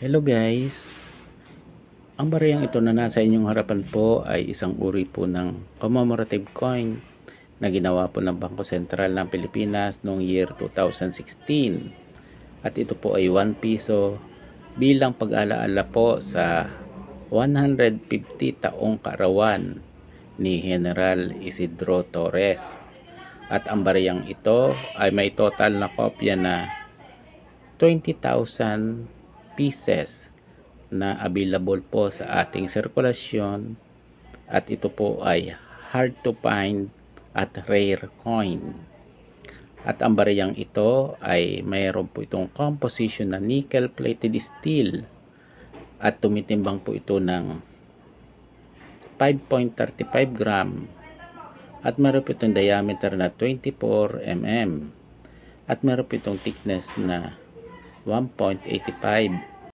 Hello guys! Ang bariyang ito na nasa inyong harapan po ay isang uri po ng commemorative coin na ginawa po ng Bangko Sentral ng Pilipinas noong year 2016. At ito po ay 1 piso bilang pag-alaala po sa 150 taong kaarawan ni General Isidro Torres. At ang bariyang ito ay may total na kopya na 20,000 pieces na available po sa ating sirkulasyon, at ito po ay hard to find at rare coin. At ang bariyang ito ay mayroon po itong composition na nickel plated steel at tumitimbang po ito ng 5.35 gram at mayroon po itong diameter na 24 mm at mayroon po itong thickness na 1.85